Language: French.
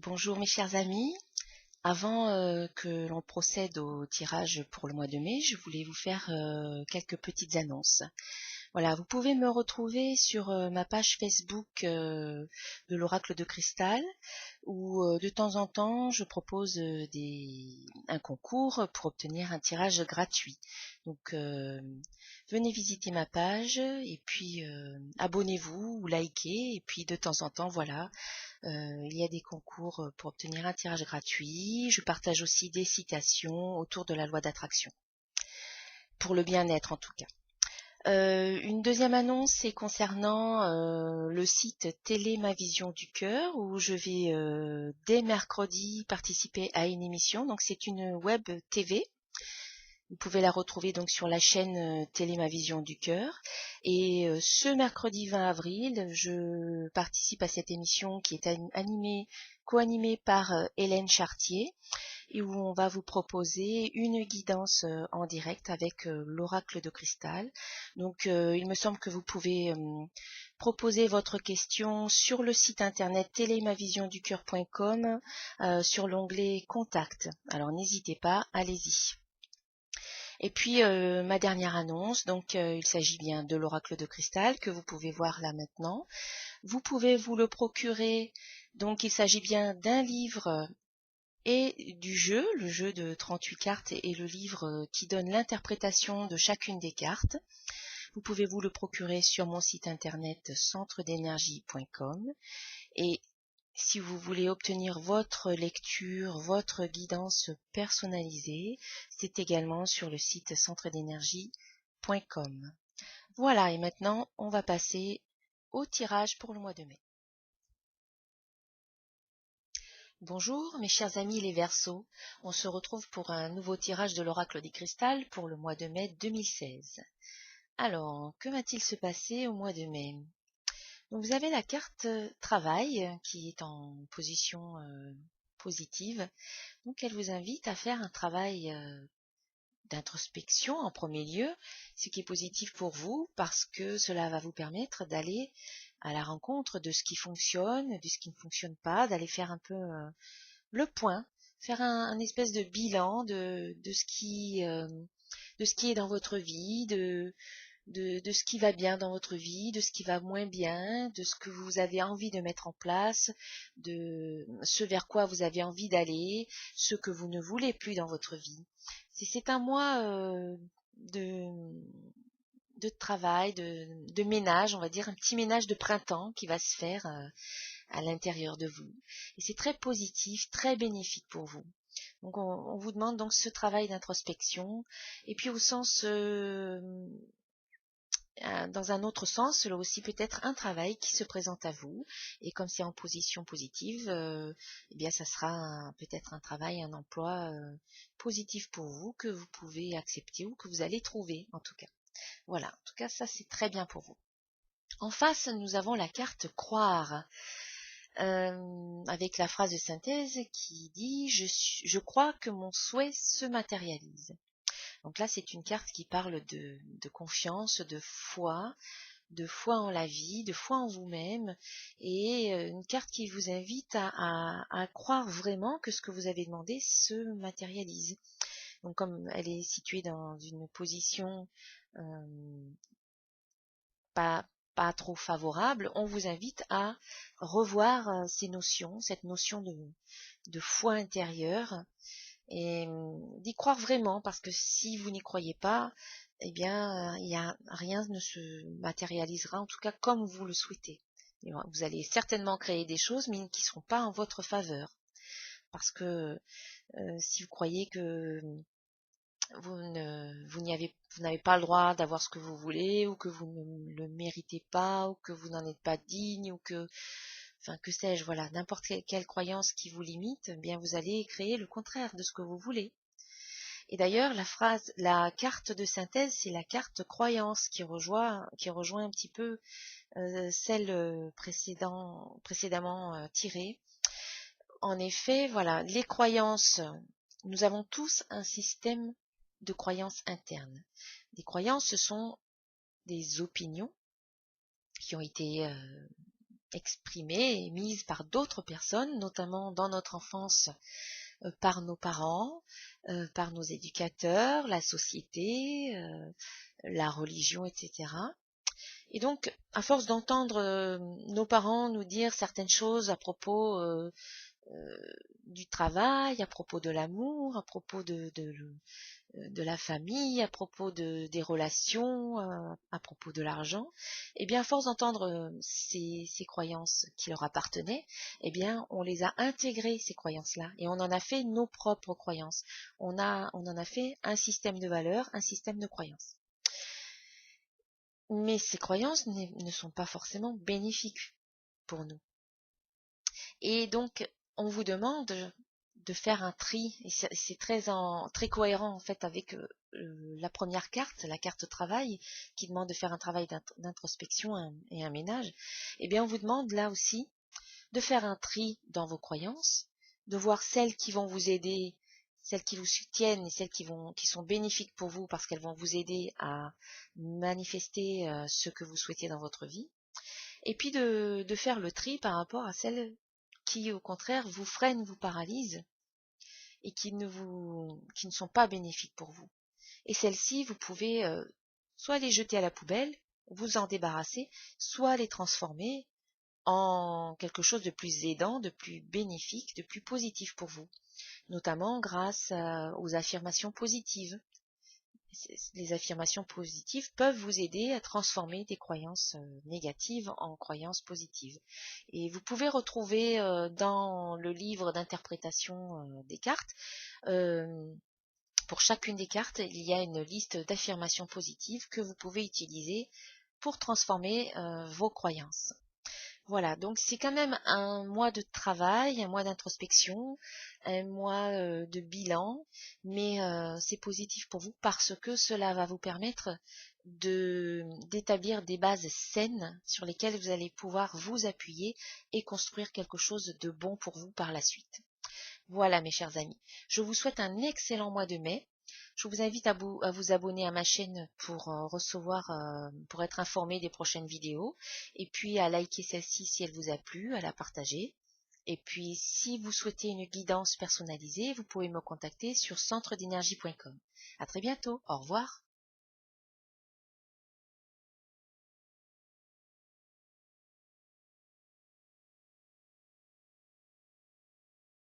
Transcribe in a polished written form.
Bonjour mes chers amis, avant que l'on procède au tirage pour le mois de mai, je voulais vous faire quelques petites annonces. Voilà, vous pouvez me retrouver sur ma page Facebook de l'Oracle de Cristal, où de temps en temps je propose un concours pour obtenir un tirage gratuit. Donc venez visiter ma page et puis abonnez-vous ou likez, et puis de temps en temps voilà, il y a des concours pour obtenir un tirage gratuit. Je partage aussi des citations autour de la loi d'attraction, pour le bien-être en tout cas. Une deuxième annonce est concernant le site Télé Ma Vision du Cœur, où je vais dès mercredi participer à une émission. Donc c'est une web TV. Vous pouvez la retrouver donc sur la chaîne Télé Ma Vision du Cœur. Et ce mercredi 20 avril, je participe à cette émission qui est co-animée par Hélène Chartier, et où on va vous proposer une guidance en direct avec l'oracle de cristal. Donc il me semble que vous pouvez proposer votre question sur le site internet télémavisionducoeur.com sur l'onglet Contact. Alors n'hésitez pas, allez-y. Et puis ma dernière annonce, donc il s'agit bien de l'oracle de cristal que vous pouvez voir là maintenant. Vous pouvez vous le procurer, donc il s'agit bien d'un livre et du jeu, le jeu de 38 cartes et le livre qui donne l'interprétation de chacune des cartes. Vous pouvez vous le procurer sur mon site internet centredénergie.com, et si vous voulez obtenir votre lecture, votre guidance personnalisée, c'est également sur le site centredénergie.com. Voilà, et maintenant on va passer au tirage pour le mois de mai. Bonjour mes chers amis les Verseaux, on se retrouve pour un nouveau tirage de l'oracle des cristal pour le mois de mai 2016. Alors, que va-t-il se passer au mois de mai? Donc, vous avez la carte travail qui est en position positive. Donc elle vous invite à faire un travail d'introspection en premier lieu, ce qui est positif pour vous parce que cela va vous permettre d'aller à la rencontre de ce qui fonctionne, de ce qui ne fonctionne pas, d'aller faire un peu le point, faire un espèce de bilan de ce qui est dans votre vie, de ce qui va bien dans votre vie, de ce qui va moins bien, de ce que vous avez envie de mettre en place, de ce vers quoi vous avez envie d'aller, ce que vous ne voulez plus dans votre vie. C'est un mois de, de travail, de ménage, on va dire, un petit ménage de printemps qui va se faire à l'intérieur de vous. Et c'est très positif, très bénéfique pour vous. Donc on vous demande donc ce travail d'introspection, et puis au sens dans un autre sens, cela aussi peut être un travail qui se présente à vous, et comme c'est en position positive, eh bien ça sera peut-être un travail, un emploi positif pour vous, que vous pouvez accepter ou que vous allez trouver en tout cas. Voilà, en tout cas ça c'est très bien pour vous. En face, nous avons la carte croire, avec la phrase de synthèse qui dit je crois que mon souhait se matérialise. Donc là, c'est une carte qui parle de confiance, de foi en la vie, de foi en vous-même, et une carte qui vous invite à croire vraiment que ce que vous avez demandé se matérialise. Donc comme elle est située dans une position pas, pas trop favorable, on vous invite à revoir ces notions, cette notion de foi intérieure, et d'y croire vraiment, parce que si vous n'y croyez pas, eh bien, rien ne se matérialisera, en tout cas comme vous le souhaitez. Vous allez certainement créer des choses, mais qui ne seront pas en votre faveur. Parce que si vous croyez que vous n'avez pas le droit d'avoir ce que vous voulez, ou que vous ne le méritez pas, ou que vous n'en êtes pas digne, ou que, enfin, que sais-je, voilà, n'importe quelle croyance qui vous limite, eh bien, vous allez créer le contraire de ce que vous voulez. Et d'ailleurs, la carte de synthèse, c'est la carte croyance qui rejoint un petit peu celle précédemment tirée. En effet, voilà, les croyances, nous avons tous un système de croyances internes. Des croyances, ce sont des opinions qui ont été exprimée, émise par d'autres personnes, notamment dans notre enfance, par nos parents, par nos éducateurs, la société, la religion, etc. Et donc, à force d'entendre nos parents nous dire certaines choses à propos du travail, à propos de l'amour, à propos de la famille, à propos des relations, à propos de l'argent, eh bien, à force d'entendre ces croyances qui leur appartenaient, eh bien, on les a intégrées, ces croyances-là, et on en a fait nos propres croyances. On en a fait un système de valeurs, un système de croyances. Mais ces croyances ne sont pas forcément bénéfiques pour nous. Et donc, on vous demande de faire un tri, et c'est très cohérent en fait avec la première carte, la carte travail, qui demande de faire un travail d'introspection et un ménage. Eh bien, on vous demande là aussi de faire un tri dans vos croyances, de voir celles qui vont vous aider, celles qui vous soutiennent et celles qui sont bénéfiques pour vous parce qu'elles vont vous aider à manifester ce que vous souhaitez dans votre vie. Et puis de faire le tri par rapport à celles qui, au contraire, vous freinent, vous paralysent et qui ne sont pas bénéfiques pour vous. Et celles-ci, vous pouvez soit les jeter à la poubelle, vous en débarrasser, soit les transformer en quelque chose de plus aidant, de plus bénéfique, de plus positif pour vous, notamment grâce aux affirmations positives. Les affirmations positives peuvent vous aider à transformer des croyances négatives en croyances positives. Et vous pouvez retrouver dans le livre d'interprétation des cartes, pour chacune des cartes, il y a une liste d'affirmations positives que vous pouvez utiliser pour transformer vos croyances. Voilà, donc c'est quand même un mois de travail, un mois d'introspection, un mois de bilan, mais c'est positif pour vous parce que cela va vous permettre d'établir des bases saines sur lesquelles vous allez pouvoir vous appuyer et construire quelque chose de bon pour vous par la suite. Voilà mes chers amis, je vous souhaite un excellent mois de mai. Je vous invite à vous abonner à ma chaîne pour pour être informé des prochaines vidéos, et puis à liker celle-ci si elle vous a plu, à la partager. Et puis si vous souhaitez une guidance personnalisée, vous pouvez me contacter sur centredénergie.com. À très bientôt, au revoir.